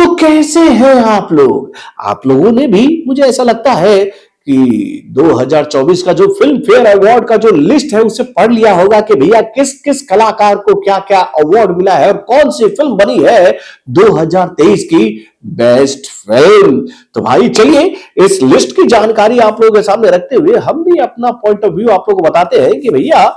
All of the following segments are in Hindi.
तो कैसे हैं आप लोग? आप लोगों ने भी मुझे ऐसा लगता है कि 2024 का जो फिल्म फेयर अवार्ड का जो लिस्ट है उसे पढ़ लिया होगा कि भैया किस किस कलाकार को क्या क्या अवार्ड मिला है और कौन सी फिल्म बनी है 2023 की बेस्ट फिल्म। तो भाई चलिए इस लिस्ट की जानकारी आप लोगों के सामने रखते हुए हम भी अपना पॉइंट ऑफ व्यू आप लोगों को बताते हैं कि भैया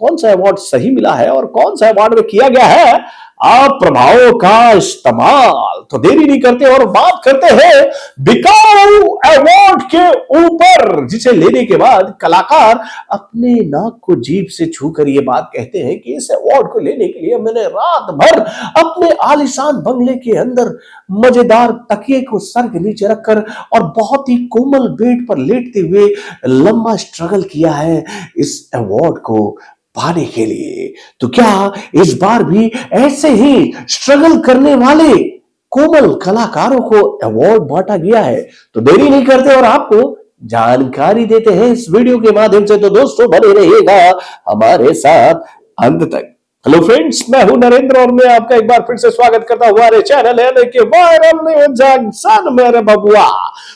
कौन सा अवार्ड सही मिला है और कौन सा अवार्ड में किया गया है आप प्रभावों का इस्तेमाल। तो देरी नहीं करते और बात करते हैं बिकाऊ अवार्ड के ऊपर, जिसे लेने के बाद कलाकार अपने नाक को जीभ से छूकर ये बात कहते हैं कि इस अवार्ड को लेने के लिए मैंने रात भर अपने आलीशान बंगले के अंदर मजेदार तकिए को सर के नीचे रखकर और बहुत ही कोमल बेड पर लेटते हुए लंबा स्ट्रगल किया है इस अवार्ड को पाने के लिए। तो क्या इस बार भी ऐसे ही स्ट्रगल करने वाले कोमल कलाकारों को अवार्ड बांटा गया है? तो देरी नहीं करते और आपको जानकारी देते हैं इस वीडियो के माध्यम से। तो दोस्तों बने रहिएगा हमारे साथ अंत तक। हेलो फ्रेंड्स, मैं हूं नरेंद्र और मैं आपका एक बार फिर से स्वागत करता हूं हमारे चैनल है के वायरल न्यूज़ जंक्शन मेरे बबुआ।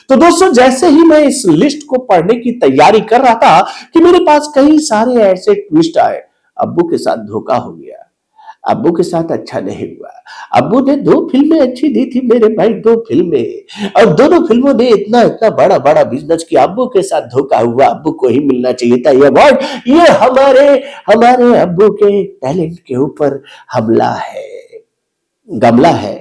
तो दोस्तों जैसे ही मैं इस लिस्ट को पढ़ने की तैयारी कर रहा था कि मेरे पास कई सारे ऐसे ट्विस्ट आए। अब्बू के साथ धोखा हो गया, अब्बू के साथ अच्छा नहीं हुआ, अब्बू ने 2 फिल्में अच्छी दी थी मेरे भाई, 2 फिल्में और दोनों फिल्मों ने इतना इतना बड़ा बड़ा बिजनेस किया, अब्बू के साथ धोखा हुआ, अब्बू को ही मिलना चाहिए था ये अवार्ड। ये हमारे हमारे अब्बू के टैलेंट के ऊपर हमला है, गमला है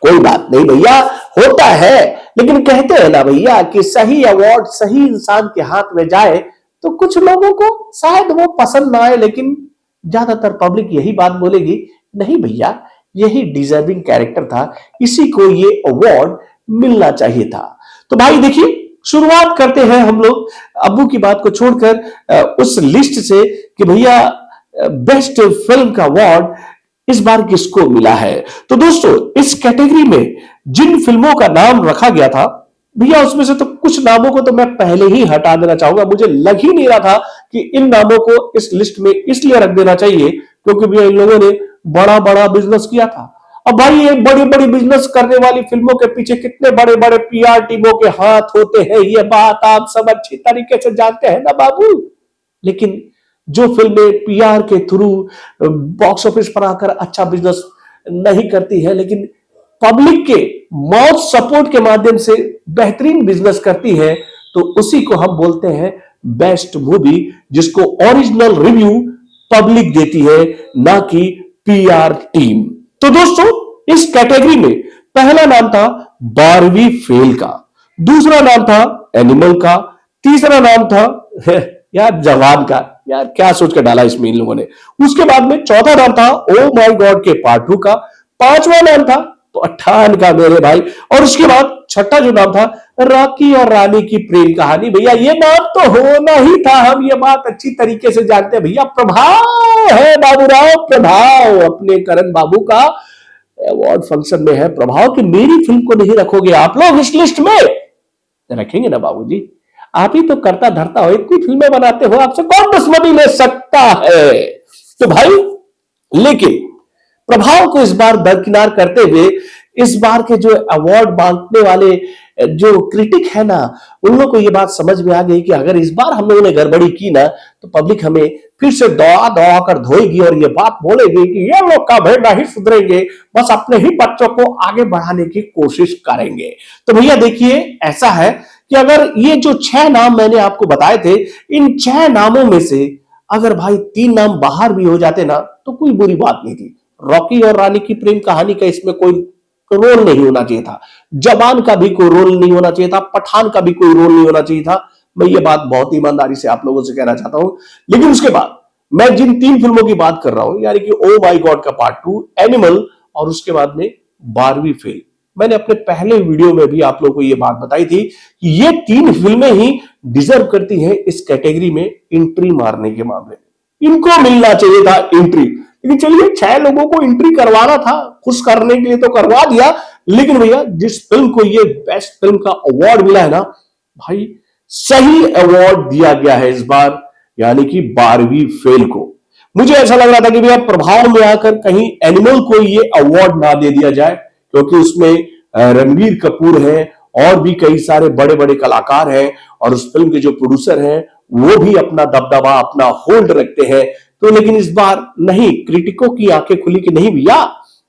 कोई बात नहीं भैया, होता है। लेकिन कहते हैं ना भैया कि सही अवार्ड सही इंसान के हाथ में जाए तो कुछ लोगों को शायद वो पसंद ना आए, लेकिन ज्यादातर पब्लिक यही बात बोलेगी नहीं भैया यही डिजर्विंग कैरेक्टर था, इसी को ये अवार्ड मिलना चाहिए था। तो भाई देखिए शुरुआत करते हैं हम लोग अब्बू की बात को छोड़कर उस लिस्ट से कि भैया बेस्ट फिल्म का अवार्ड इस बार किसको मिला है। तो दोस्तों इस कैटेगरी में जिन फिल्मों का नाम रखा गया था भैया उसमें से तो कुछ नामों को तो मैं पहले ही हटा देना चाहूंगा। मुझे लग ही नहीं रहा था कि इन नामों को इस लिस्ट में इसलिए रख देना चाहिए क्योंकि भैया इन लोगों ने बड़ा बड़ा बिजनेस किया था। अब भाई ये बड़ी बड़ी बिजनेस करने वाली फिल्मों के पीछे कितने बड़े बड़े पीआर टीमों के हाथ होते हैं, ये बात आप सब अच्छी तरीके से जानते हैं ना बाबू। लेकिन जो फिल्में पीआर के थ्रू बॉक्स ऑफिस पर आकर अच्छा बिजनेस नहीं करती है लेकिन पब्लिक के माउथ सपोर्ट के माध्यम से बेहतरीन बिजनेस करती है, तो उसी को हम बोलते हैं बेस्ट मूवी, जिसको ओरिजिनल रिव्यू पब्लिक देती है ना कि पीआर टीम। तो दोस्तों इस कैटेगरी में पहला नाम था 12वीं फेल का, दूसरा नाम था एनिमल का, तीसरा नाम था यार जवान का, यार क्या सोच कर डाला इसमें इन लोगों ने। उसके बाद में चौथा नाम था ओ माय गॉड के पार्ट 2 का, पांचवा नाम था पठान का मेरे भाई, और उसके बाद छठा जो नाम था रॉकी और रानी की प्रेम कहानी। भैया ये नाम तो होना ही था, हम ये बात अच्छी तरीके से जानते हैं भैया। प्रभाव है बाबूराव, प्रभाव अपने करण बाबू का अवार्ड फंक्शन में है प्रभाव कि मेरी फिल्म को नहीं रखोगे आप लोग इस लिस्ट में, रखेंगे ना बाबूजी, आप ही तो करता धरता हो, इतनी फिल्में बनाते हो, आपसे कौन दुश्मनी ले सकता है। तो भाई लेकिन प्रभाव को इस बार दरकिनार करते हुए इस बार के जो अवार्ड बांटने वाले जो क्रिटिक है ना, उन लोगों को ये बात समझ में आ गई कि अगर इस बार हम लोगों ने गड़बड़ी की ना तो पब्लिक हमें फिर से दौड़ा दौड़ा कर धोएगी और ये बात बोलेगी कि ये लोग कभी नहीं सुधरेंगे, बस अपने ही बच्चों को आगे बढ़ाने की कोशिश करेंगे। तो भैया देखिए ऐसा है कि अगर ये जो 6 नाम मैंने आपको बताए थे, इन 6 नामों में से अगर भाई 3 नाम बाहर भी हो जाते ना तो कोई बुरी बात नहीं थी। रॉकी और रानी की प्रेम कहानी का इसमें कोई रोल नहीं होना चाहिए था, जवान का भी कोई रोल नहीं होना चाहिए था, पठान का भी कोई रोल नहीं होना चाहिए था। मैं ये बात बहुत ईमानदारी से आप लोगों से कहना चाहता हूं। लेकिन उसके बाद मैं जिन 3 फिल्मों की बात कर रहा हूं यानी कि ओ माय गॉड का पार्ट 2, एनिमल और उसके बाद में 12वीं फेल, मैंने अपने पहले वीडियो में भी आप लोगों को यह बात बताई थी कि ये 3 फिल्में ही डिजर्व करती हैं इस कैटेगरी में एंट्री मारने के मामले में, इनको मिलना चाहिए था एंट्री। लेकिन चलिए 6 लोगों को एंट्री करवाना था, खुश करने के लिए तो करवा दिया। लेकिन भैया जिस फिल्म को ये बेस्ट फिल्म का अवार्ड मिला है ना भाई, सही अवार्ड दिया गया है इस बार, यानी कि 12वीं फेल को। मुझे ऐसा लग रहा था कि भैया प्रभाव में आकर कहीं एनिमल को ये अवार्ड ना दे दिया जाए, क्योंकि उसमें रणबीर कपूर है और भी कई सारे बड़े बड़े कलाकार हैं, और उस फिल्म के जो प्रोड्यूसर हैं वो भी अपना दबदबा, अपना होल्ड रखते हैं। तो लेकिन इस बार नहीं, क्रिटिकों की आंखें खुली कि नहीं भैया,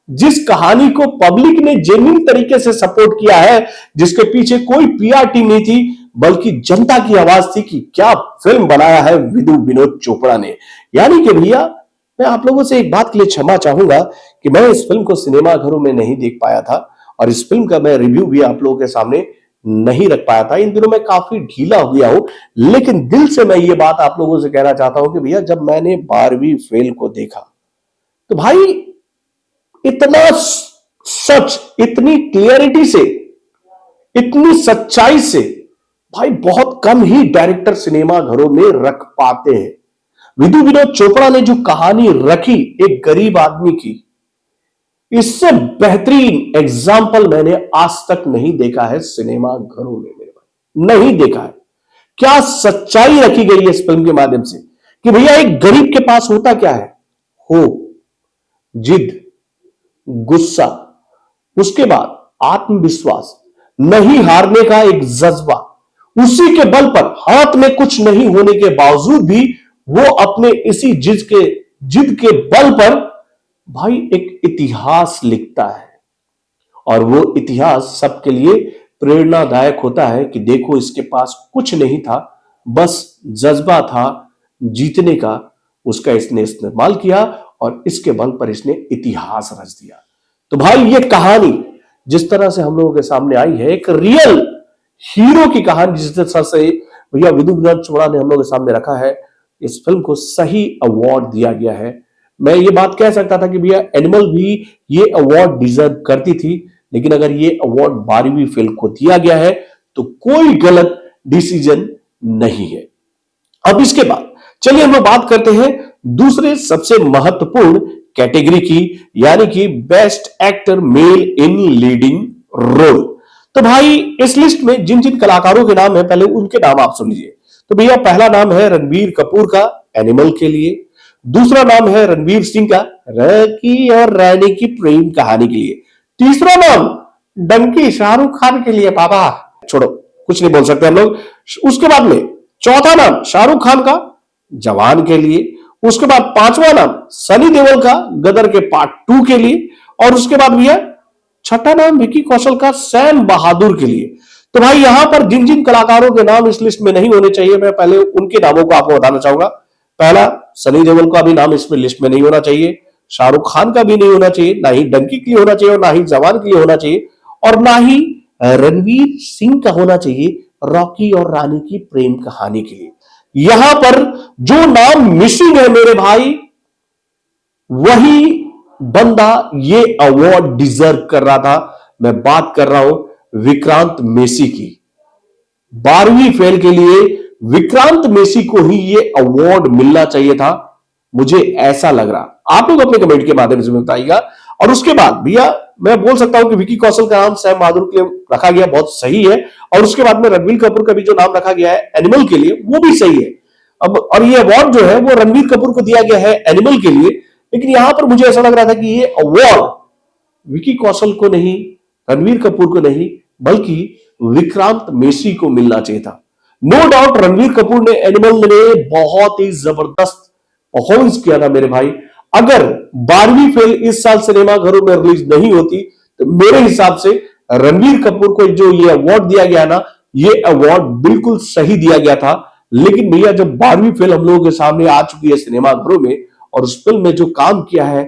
जिस कहानी को पब्लिक ने जेन्युइन तरीके से सपोर्ट किया है, जिसके पीछे कोई पीआर टीम नहीं थी बल्कि जनता की आवाज थी कि क्या फिल्म बनाया है विदु विनोद चोपड़ा ने। यानी कि भैया, मैं आप लोगों से एक बात के लिए क्षमा चाहूंगा कि मैं इस फिल्म को सिनेमा घरों में नहीं देख पाया था, और इस फिल्म का मैं रिव्यू भी आप लोगों के सामने नहीं रख पाया था। इन दिनों मैं काफी ढीला हो गया हूं, लेकिन दिल से मैं ये बात आप लोगों से कहना चाहता हूं कि भैया, जब मैंने 12वीं फेल को देखा तो भाई इतना सच, इतनी क्लियरिटी से, इतनी सच्चाई से भाई बहुत कम ही डायरेक्टर सिनेमा घरों में रख पाते हैं। विदु विनोद चोपड़ा ने जो कहानी रखी एक गरीब आदमी की, इससे बेहतरीन एग्जाम्पल मैंने आज तक नहीं देखा है सिनेमा घरों में मेरे भाई, नहीं देखा है। क्या सच्चाई रखी गई है इस फिल्म के माध्यम से कि भैया एक गरीब के पास होता क्या है, हो जिद, गुस्सा, उसके बाद आत्मविश्वास, नहीं हारने का एक जज्बा, उसी के बल पर हाथ में कुछ नहीं होने के बावजूद भी वो अपने इसी जिद के बल पर भाई एक इतिहास लिखता है, और वो इतिहास सबके लिए प्रेरणादायक होता है कि देखो इसके पास कुछ नहीं था, बस जज्बा था जीतने का, उसका इसने इस्तेमाल किया और इसके बल पर इसने इतिहास रच दिया। तो भाई ये कहानी जिस तरह से हम लोगों के सामने आई है, एक रियल हीरो की कहानी जिस तरह से भैया विदु विनोद चोपड़ा ने हम लोगों के सामने रखा है, इस फिल्म को सही अवार्ड दिया गया है। मैं ये बात कह सकता था कि भैया एनिमल भी ये अवार्ड डिजर्व करती थी, लेकिन अगर ये अवार्ड 12वीं फिल्म को दिया गया है तो कोई गलत डिसीजन नहीं है। अब इसके बाद चलिए हम लोग बात करते हैं दूसरे सबसे महत्वपूर्ण कैटेगरी की, यानी कि best actor male in leading role. तो भाई इस लिस्ट में जिन जिन कलाकारों के नाम है, पहले उनके नाम आप सुन लीजिए। तो भैया पहला नाम है रणबीर कपूर का एनिमल के लिए, दूसरा नाम है रणवीर सिंह का रॉकी और रानी की प्रेम कहानी के लिए, तीसरा नाम डंकी शाहरुख खान के लिए, बाबा छोड़ो कुछ नहीं बोल सकते हम लोग। उसके बाद में चौथा नाम शाहरुख खान का जवान के लिए, उसके बाद पांचवा नाम सनी देओल का गदर के पार्ट 2 के लिए, और उसके बाद भैया छठा नाम विकी कौशल का सैम बहादुर के लिए। तो भाई यहां पर जिन जिन कलाकारों के नाम इस लिस्ट में नहीं होने चाहिए, मैं पहले उनके नामों को आपको बताना चाहूंगा। पहला, सनी देओल का भी नाम इसमें लिस्ट में नहीं होना चाहिए, शाहरुख खान का भी नहीं होना चाहिए, ना ही डंकी के लिए होना चाहिए, और ना ही जवान के लिए होना चाहिए, और ना ही रणवीर सिंह का होना चाहिए रॉकी और रानी की प्रेम कहानी के लिए। यहां पर जो नाम मिसिंग है मेरे भाई, वही बंदा ये अवार्ड डिजर्व कर रहा था। मैं बात कर रहा हूं विक्रांत मेसी की। 12वीं फेल के लिए विक्रांत मेसी को ही ये अवार्ड मिलना चाहिए था, मुझे ऐसा लग रहा। आप लोग अपने कमेंट के माध्यम से बताइएगा। और उसके बाद भैया मैं बोल सकता हूं कि विकी कौशल का नाम सैम बहादुर के लिए रखा गया, बहुत सही है। और उसके बाद में रणबीर कपूर का भी जो नाम रखा गया है एनिमल के लिए, वो भी सही है। अब और ये अवार्ड जो है वो रणबीर कपूर को दिया गया है एनिमल के लिए, लेकिन यहां पर मुझे ऐसा लग रहा था कि ये अवार्ड विकी कौशल को नहीं, रणबीर कपूर को नहीं, बल्कि विक्रांत मेसी को मिलना चाहिए था। नो डाउट रणबीर कपूर ने एनिमल में बहुत ही जबरदस्त परफॉर्मेंस किया था मेरे भाई। अगर 12वीं फेल इस साल सिनेमा घरों में रिलीज नहीं होती तो मेरे हिसाब से रणबीर कपूर को जो ये अवार्ड दिया गया ना, ये अवार्ड बिल्कुल सही दिया गया था। लेकिन भैया जब 12वीं फिल्म हम लोगों के सामने आ चुकी है सिनेमा घरों में, और उस फिल्म में जो काम किया है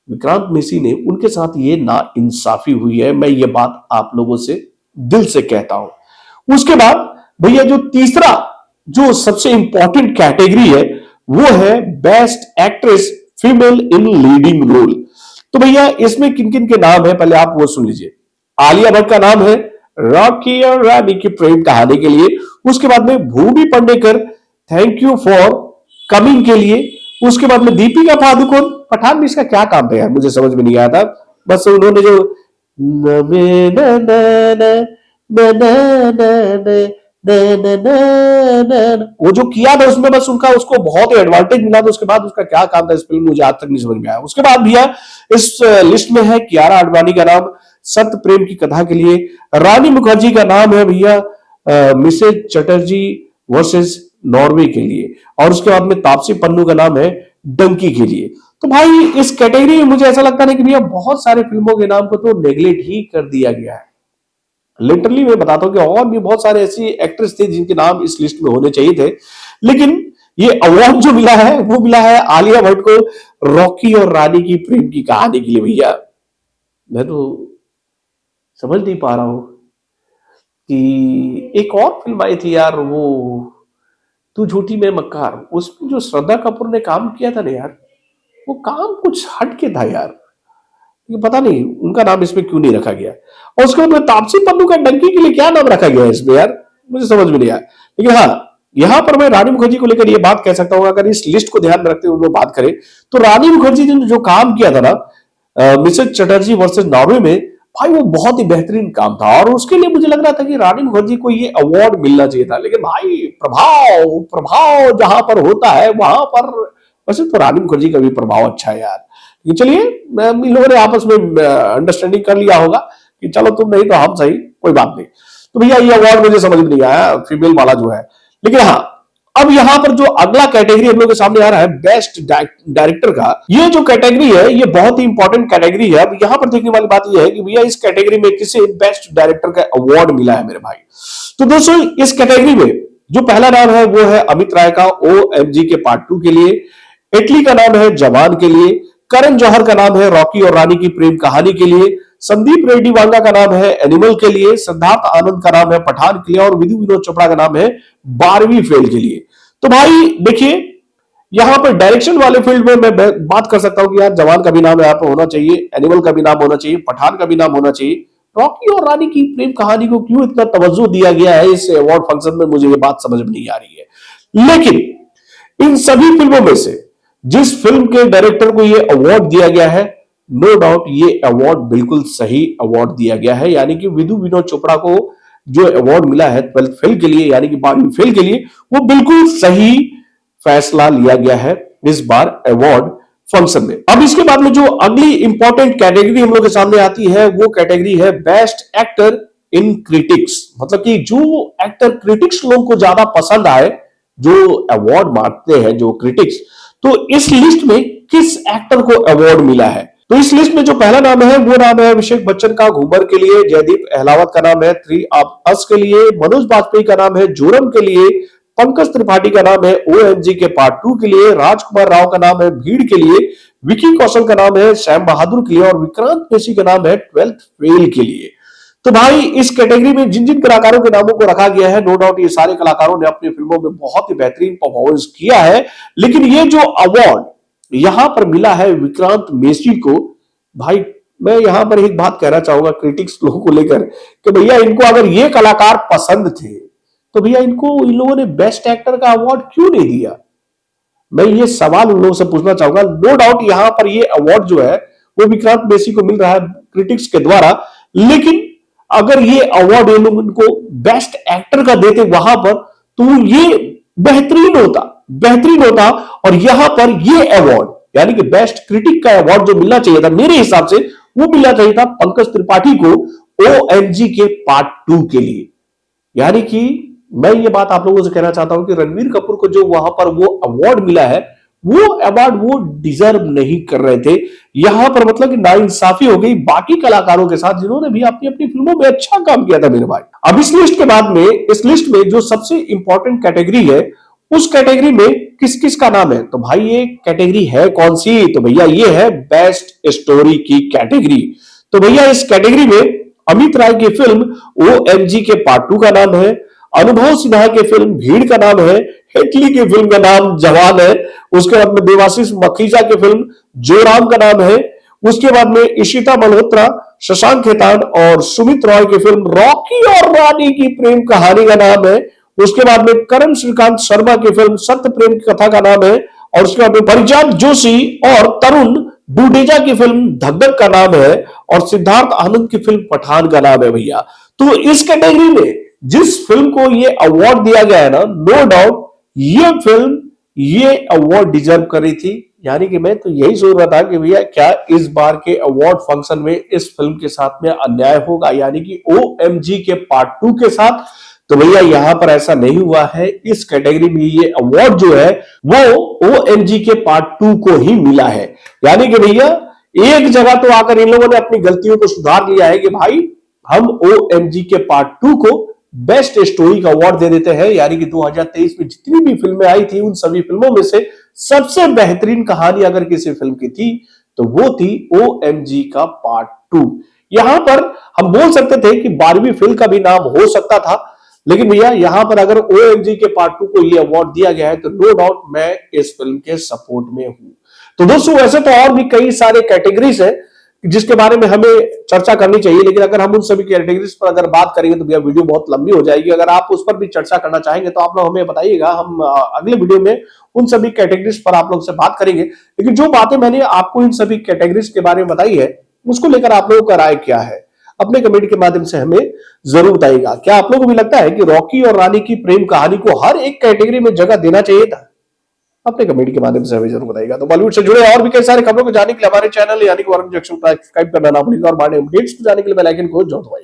विक्रांत मेसी ने, उनके साथ ये ना इंसाफी हुई है। मैं ये बात आप लोगों से दिल से कहता हूं। उसके बाद भैया जो तीसरा जो सबसे इंपॉर्टेंट कैटेगरी है वो है best actress female in leading role. तो भैया इसमें किन किन के नाम है पहले आप वो सुन लीजिए। आलिया भट्ट का नाम है रॉकी और रानी की प्रेम कहानी के लिए। उसके बाद में Bhumi Pednekar thank you for coming के लिए। उसके बाद में दीपिका पादुकोण, पठान में इसका क्या काम था यार, मुझे समझ में नहीं आया था। बस उन्होंने जो वो जो किया था उसमें बस उनका उसको बहुत ही एडवांटेज मिला था। उसके बाद उसका क्या काम था इस फिल्म में मुझे आज तक नहीं समझ में आया। उसके बाद भैया इस लिस्ट में है कियारा आडवाणी का नाम, सत्य प्रेम की कथा के लिए। रानी मुखर्जी का नाम है भैया मिसेज चटर्जी वर्सेस नॉर्वे के लिए। और उसके बाद में तापसी पन्नू का नाम है डंकी के लिए। तो भाई इस कैटेगरी में मुझे ऐसा लगता है कि भैया बहुत सारे फिल्मों के नाम को तो नेग्लेक्ट ही कर दिया गया है। लिटरली मैं बताता हूं कि और भी बहुत सारे ऐसी एक्ट्रेस थे जिनके नाम इस लिस्ट में होने चाहिए थे, लेकिन ये अवार्ड जो मिला है वो मिला है आलिया भट्ट को रॉकी और रानी की प्रेम की कहानी के लिए। भैया मैं तो समझ नहीं पा रहा हूं कि एक और फिल्म आई थी यार, वो तू झूठी मैं मक्कार, उसमें जो श्रद्धा कपूर ने काम किया था ना यार, वो काम कुछ हट के था यार। ये पता नहीं उनका नाम इसमें क्यों नहीं रखा गया। और उसके बाद तापसी पन्नू का डंकी के लिए क्या नाम रखा गया है इसमें यार, मुझे समझ में नहीं आया। लेकिन हाँ, यहां पर मैं रानी मुखर्जी को लेकर ये बात कह सकता हूं, अगर इस लिस्ट को ध्यान में रखते हुए बात करें तो रानी मुखर्जी ने जो काम किया था ना मिसेज चटर्जी वर्सेस नॉर्वे में, भाई वो बहुत ही बेहतरीन काम था। और उसके लिए मुझे लग रहा था कि रानी मुखर्जी को ये अवार्ड मिलना चाहिए था, लेकिन भाई प्रभाव प्रभाव जहां पर होता है वहां पर, वैसे तो रानी मुखर्जी का भी प्रभाव अच्छा है यार। ये चलिए इन लोगों ने आपस में अंडरस्टैंडिंग कर लिया होगा कि चलो तुम नहीं तो हम सही, कोई बात नहीं। तो भैया ये अवार्ड मुझे समझ में नहीं आया फीमेल वाला जो है। लेकिन हाँ, अब यहां पर जो अगला कैटेगरी हम लोग के सामने आ रहा है बेस्ट डायरेक्टर का, ये जो कैटेगरी है ये बहुत ही इंपॉर्टेंट कैटेगरी है। अब यहां पर देखने वाली बात ये है कि भैया इस कैटेगरी में किसे बेस्ट डायरेक्टर का अवार्ड मिला है मेरे भाई। तो दोस्तों इस कैटेगरी में जो पहला नाम है वो है अमित राय का OMG के पार्ट 2 के लिए, इटली का नाम है जवान के लिए, करण जौहर का नाम है रॉकी और रानी की प्रेम कहानी के लिए, संदीप रेड्डी वांगा का नाम है एनिमल के लिए, सिद्धार्थ आनंद का नाम है पठान के लिए, और विधु विनोद चोपड़ा का नाम है 12वीं फेल के लिए। तो भाई देखिए यहां पर डायरेक्शन वाले फील्ड में मैं बात कर सकता हूं कि यार जवान का भी नाम यहाँ पर होना चाहिए, एनिमल का भी नाम होना चाहिए, पठान का भी नाम होना चाहिए। रॉकी और रानी की प्रेम कहानी को क्यों इतना तवज्जो दिया गया है इस अवार्ड फंक्शन में, मुझे ये बात समझ में नहीं आ रही है। लेकिन इन सभी फिल्मों में से जिस फिल्म के डायरेक्टर को ये अवार्ड दिया गया है, नो डाउट ये अवार्ड बिल्कुल सही अवार्ड दिया गया है। यानी कि विधु विनोद चोपड़ा को जो अवार्ड मिला है 12th फेल के लिए, यानी कि 12वीं फेल के लिए, वो बिल्कुल सही फैसला लिया गया है इस बार अवार्ड फंक्शन में। अब इसके बाद में जो अगली इंपॉर्टेंट कैटेगरी हम लोग के सामने आती है वो कैटेगरी है बेस्ट एक्टर इन क्रिटिक्स। मतलब कि जो एक्टर क्रिटिक्स लोगों को ज्यादा पसंद आए, जो अवार्ड मांगते हैं जो क्रिटिक्स, तो इस लिस्ट में किस एक्टर को अवार्ड मिला है। तो इस लिस्ट में जो पहला नाम है वो नाम है अभिषेक बच्चन का घूमर के लिए, जयदीप अहलावत का नाम है 3 ऑफ अस के लिए, मनोज बाजपेयी का नाम है जोरम के लिए, पंकज त्रिपाठी का नाम है OMG के पार्ट 2 के लिए, राजकुमार राव का नाम है भीड़ के लिए, विकी कौशल का नाम है श्याम बहादुर के लिए, और विक्रांत मैसी का नाम है 12th फेल के लिए। तो भाई इस कैटेगरी में जिन जिन कलाकारों के नामों को रखा गया है, नो डाउट ये सारे कलाकारों ने अपनी फिल्मों में बहुत ही बेहतरीन परफॉर्मेंस किया है। लेकिन ये जो अवार्ड यहां पर मिला है विक्रांत मैसी को, भाई मैं यहां पर एक बात कहना चाहूंगा क्रिटिक्स लोगों को लेकर कि भैया इनको अगर ये कलाकार पसंद थे तो भैया इनको इन लोगों ने बेस्ट एक्टर का अवार्ड क्यों नहीं दिया। मैं ये सवाल उन लोगों से पूछना चाहूंगा। नो डाउट यहां पर ये अवार्ड जो है वो विक्रांत मैसी को मिल रहा है क्रिटिक्स के द्वारा, लेकिन अगर ये अवार्ड ये लोग इनको बेस्ट एक्टर का देते वहां पर तो ये बेहतरीन होता। और यहां पर ये अवार्ड यानी कि बेस्ट क्रिटिक का अवार्ड जो मिलना चाहिए था मेरे हिसाब से वो मिलना चाहिए था पंकज त्रिपाठी को OMG के पार्ट 2 के लिए। यानी कि मैं ये बात आप लोगों से कहना चाहता हूं कि रणवीर कपूर को जो वहां पर वो अवार्ड मिला है वो अवार्ड वो डिजर्व नहीं कर रहे थे। यहां पर मतलब कि नाइंसाफी हो गई बाकी कलाकारों के साथ जिन्होंने भी अपनी अपनी फिल्मों में अच्छा काम किया था मेरे भाई। अब इस लिस्ट के बाद में इस लिस्ट में जो सबसे इंपॉर्टेंट कैटेगरी है उस कैटेगरी में किस किस का नाम है। तो भाई ये कैटेगरी है कौन सी, तो भैया ये है बेस्ट स्टोरी की कैटेगरी। तो भैया इस कैटेगरी में अमित राय की फिल्म OMG के पार्ट 2 का नाम है, अनुभव सिन्हा की फिल्म भीड़ का नाम है, हेटली की फिल्म का नाम जवान है, उसके बाद में देवाशीष मखीजा की फिल्म जोराम का नाम है, उसके बाद में इशिता मल्होत्रा, शशांक खेतान और सुमित रॉय की फिल्म रॉकी और रानी की प्रेम कहानी का नाम है, उसके बाद में करण श्रीकांत शर्मा की फिल्म सत्य प्रेम की कथा का नाम है, और उसके बाद में परिजात जोशी और तरुण डुडेजा की फिल्म धक धक का नाम है, और सिद्धार्थ आनंद की फिल्म पठान का नाम है भैया। तो इस कैटेगरी में जिस फिल्म को ये अवार्ड दिया गया है ना, नो डाउट ये फिल्म ये अवार्ड डिजर्व कर रही थी, यानी कि मैं तो यही सोच रहा था कि भैया क्या इस बार के अवार्ड फंक्शन में इस फिल्म के साथ में अन्याय होगा, यानी कि OMG के पार्ट 2 के साथ। तो भैया यहां पर ऐसा नहीं हुआ है। इस कैटेगरी में ये अवार्ड जो है वो OMG के पार्ट 2 को ही मिला है। यानी कि भैया एक जगह तो आकर इन लोगों ने अपनी गलतियों को सुधार लिया है कि भाई हम OMG के पार्ट 2 को बेस्ट स्टोरी का अवार्ड दे देते हैं। यानी कि 2023 में जितनी भी फिल्में आई थी उन सभी फिल्मों में से सबसे बेहतरीन कहानी अगर किसी फिल्म की थी तो वो थी OMG का पार्ट 2। यहां पर हम बोल सकते थे कि 12वीं फिल्म का भी नाम हो सकता था, लेकिन भैया यहां पर अगर OMG के पार्ट 2 को ये अवार्ड दिया गया है तो नो डाउट मैं इस फिल्म के सपोर्ट में हूं। तो दोस्तों वैसे तो और भी कई सारे कैटेगरीज है जिसके बारे में हमें चर्चा करनी चाहिए, लेकिन अगर हम उन सभी कैटेगरीज पर अगर बात करेंगे तो भैया वीडियो बहुत लंबी हो जाएगी। अगर आप उस पर भी चर्चा करना चाहेंगे तो आप लोग हमें बताइएगा, हम अगले वीडियो में उन सभी कैटेगरीज पर आप लोग से बात करेंगे। लेकिन जो बातें मैंने आपको इन सभी कैटेगरीज के बारे में बताई है उसको लेकर आप लोगों का राय क्या है, अपने कमेंट के माध्यम से हमें जरूर बताइएगा। क्या आप लोगों को भी लगता है कि रॉकी और रानी की प्रेम कहानी को हर एक कैटेगरी में जगह देना चाहिए था? अपने कमेंट के माध्यम से हमें जरूर बताइएगा। तो बॉलीवुड से जुड़े और भी कई सारे खबरों को जानने के लिए हमारे चैनल यानी कि वरुण जंक्शन को सब्सक्राइब करना ना भूलिएगा और अपडेट्स को जानने के लिए बेल आइकन को जरूर दबाइए।